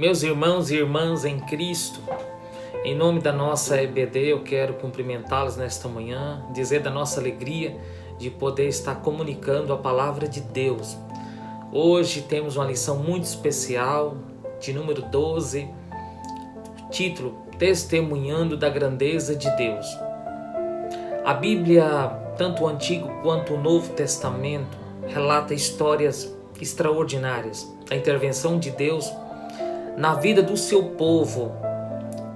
Meus irmãos e irmãs em Cristo, em nome da nossa EBD, eu quero cumprimentá-los nesta manhã, dizer da nossa alegria de poder estar comunicando a palavra de Deus. Hoje temos uma lição muito especial, de número 12, título Testemunhando da Grandeza de Deus. A Bíblia, tanto o Antigo quanto o Novo Testamento, relata histórias extraordinárias da intervenção de Deus na vida do seu povo.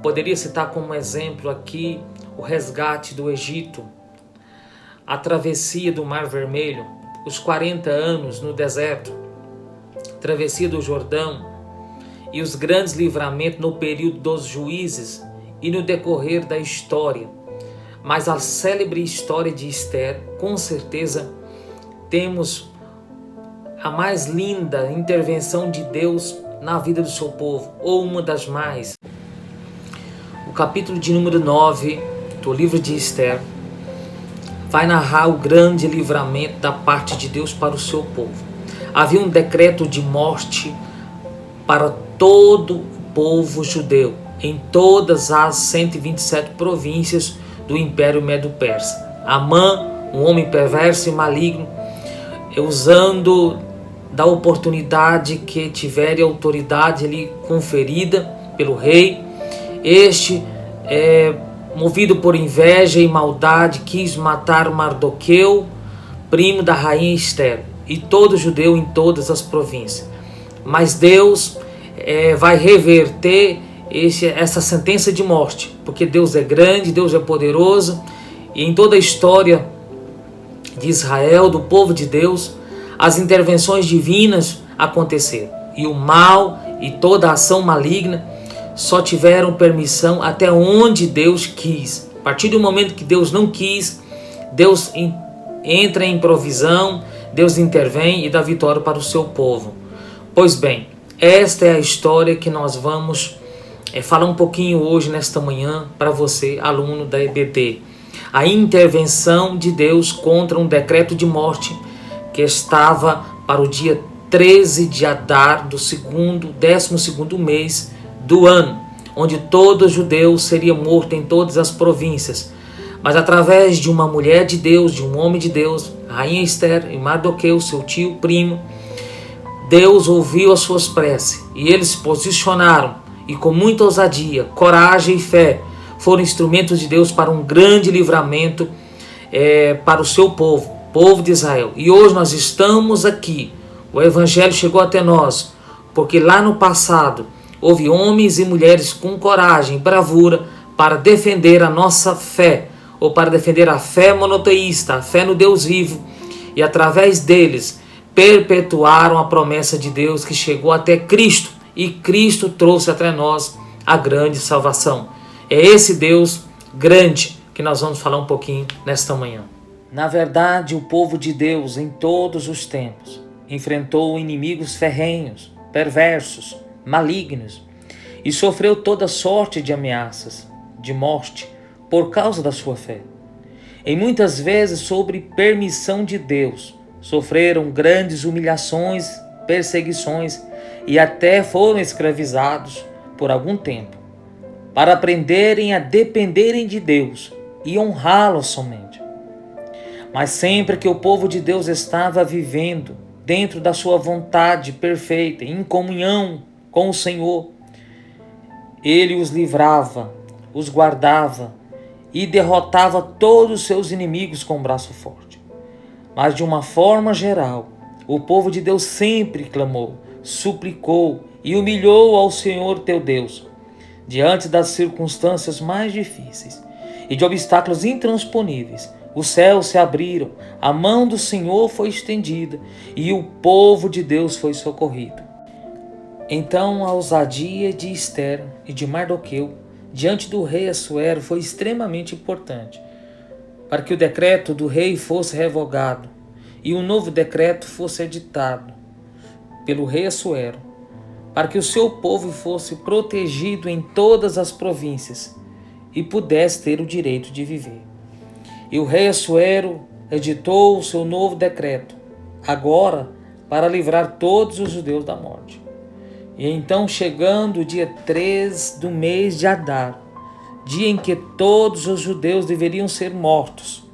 Poderia citar como exemplo aqui o resgate do Egito, a travessia do Mar Vermelho, os 40 anos no deserto, travessia do Jordão e os grandes livramentos no período dos juízes e no decorrer da história. Mas a célebre história de Esther, com certeza, temos a mais linda intervenção de Deus na vida do seu povo, ou uma das mais. O capítulo de número 9 do livro de Esther vai narrar o grande livramento da parte de Deus para o seu povo. Havia um decreto de morte para todo o povo judeu, em todas as 127 províncias do Império Medo-Persa. Amã, um homem perverso e maligno, usando da oportunidade que tivera e autoridade lhe conferida pelo rei, movido por inveja e maldade, quis matar Mardoqueu, primo da rainha Esther, e todo judeu em todas as províncias. Mas Deus vai reverter essa sentença de morte, porque Deus é grande, Deus é poderoso, e em toda a história de Israel, do povo de Deus, as intervenções divinas aconteceram. E o mal e toda a ação maligna só tiveram permissão até onde Deus quis. A partir do momento que Deus não quis, Deus entra em provisão, Deus intervém e dá vitória para o seu povo. Pois bem, esta é a história que nós vamos falar um pouquinho hoje, nesta manhã, para você, aluno da EBD. A intervenção de Deus contra um decreto de morte que estava para o dia 13 de Adar do 12º mês do ano, onde todo judeu seria morto em todas as províncias. Mas através de uma mulher de Deus, de um homem de Deus, a rainha Esther e Mardoqueu, seu tio primo, Deus ouviu as suas preces e eles se posicionaram e com muita ousadia, coragem e fé foram instrumentos de Deus para um grande livramento para o seu povo de Israel. E hoje nós estamos aqui, o Evangelho chegou até nós, porque lá no passado houve homens e mulheres com coragem e bravura para defender a nossa fé, ou para defender a fé monoteísta, a fé no Deus vivo, e através deles perpetuaram a promessa de Deus que chegou até Cristo, e Cristo trouxe até nós a grande salvação. É esse Deus grande que nós vamos falar um pouquinho nesta manhã. Na verdade, o povo de Deus, em todos os tempos, enfrentou inimigos ferrenhos, perversos, malignos, e sofreu toda sorte de ameaças, de morte, por causa da sua fé. E muitas vezes, sob permissão de Deus, sofreram grandes humilhações, perseguições, e até foram escravizados por algum tempo, para aprenderem a dependerem de Deus e honrá-lo somente. Mas sempre que o povo de Deus estava vivendo dentro da sua vontade perfeita, em comunhão com o Senhor, Ele os livrava, os guardava e derrotava todos os seus inimigos com o braço forte. Mas de uma forma geral, o povo de Deus sempre clamou, suplicou e humilhou ao Senhor teu Deus, diante das circunstâncias mais difíceis e de obstáculos intransponíveis. Os céus se abriram, a mão do Senhor foi estendida e o povo de Deus foi socorrido. Então a ousadia de Esther e de Mardoqueu diante do rei Assuero foi extremamente importante para que o decreto do rei fosse revogado e um novo decreto fosse editado pelo rei Assuero, para que o seu povo fosse protegido em todas as províncias e pudesse ter o direito de viver. E o rei Assuero editou o seu novo decreto, agora para livrar todos os judeus da morte. E então, chegando o dia 3 do mês de Adar, dia em que todos os judeus deveriam ser mortos,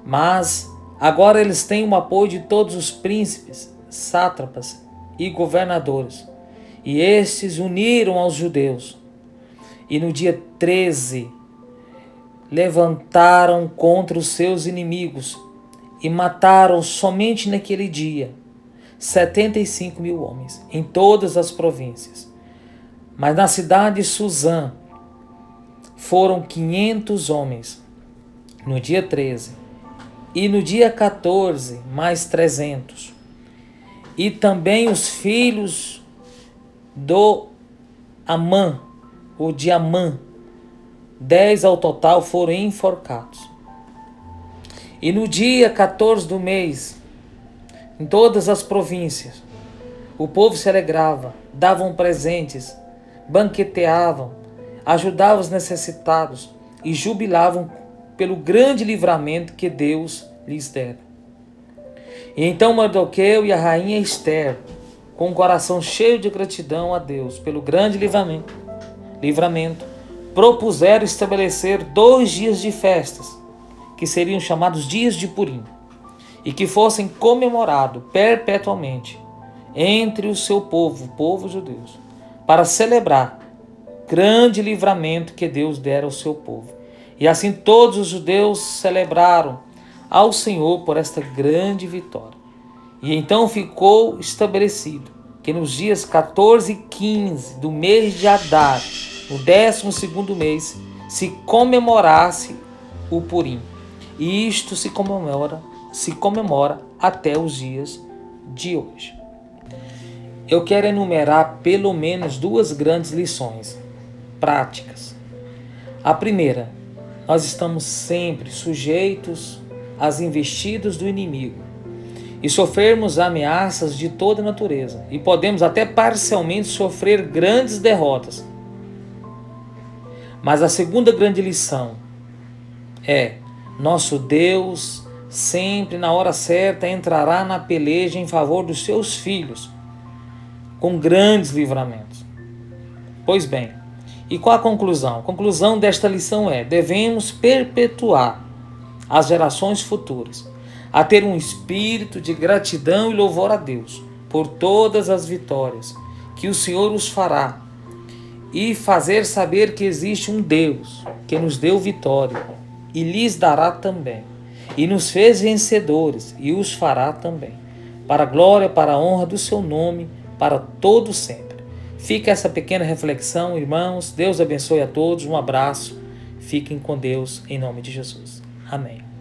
mas agora eles têm o apoio de todos os príncipes, sátrapas e governadores, e estes uniram aos judeus. E no dia 13, levantaram contra os seus inimigos e mataram somente naquele dia 75.000 homens em todas as províncias. Mas na cidade de Suzã foram 500 homens no dia 13, e no dia 14 mais 300. E também os filhos do Amã, ou de Amã, 10 ao total, foram enforcados. E no dia 14 do mês, em todas as províncias, o povo se alegrava, davam presentes, banqueteavam, ajudavam os necessitados e jubilavam pelo grande livramento que Deus lhes dera. E então Mardoqueu e a rainha Ester, com o coração cheio de gratidão a Deus pelo grande livramento, propuseram estabelecer 2 dias de festas, que seriam chamados dias de Purim, e que fossem comemorados perpetuamente entre o seu povo, o povo judeu, para celebrar grande livramento que Deus dera ao seu povo. E assim todos os judeus celebraram ao Senhor por esta grande vitória. E então ficou estabelecido que nos dias 14 e 15 do mês de Adar, no 12º mês, se comemorasse o Purim. E isto se comemora até os dias de hoje. Eu quero enumerar pelo menos 2 grandes lições práticas. A primeira, nós estamos sempre sujeitos às investidas do inimigo e sofrermos ameaças de toda natureza, e podemos até parcialmente sofrer grandes derrotas. Mas a segunda grande lição é: nosso Deus sempre na hora certa entrará na peleja em favor dos seus filhos, com grandes livramentos. Pois bem, e qual a conclusão? A conclusão desta lição é: devemos perpetuar as gerações futuras a ter um espírito de gratidão e louvor a Deus por todas as vitórias que o Senhor os fará, e fazer saber que existe um Deus que nos deu vitória e lhes dará também, e nos fez vencedores e os fará também, para a glória, para a honra do seu nome, para todo sempre. Fica essa pequena reflexão, irmãos. Deus abençoe a todos. Um abraço. Fiquem com Deus em nome de Jesus. Amém.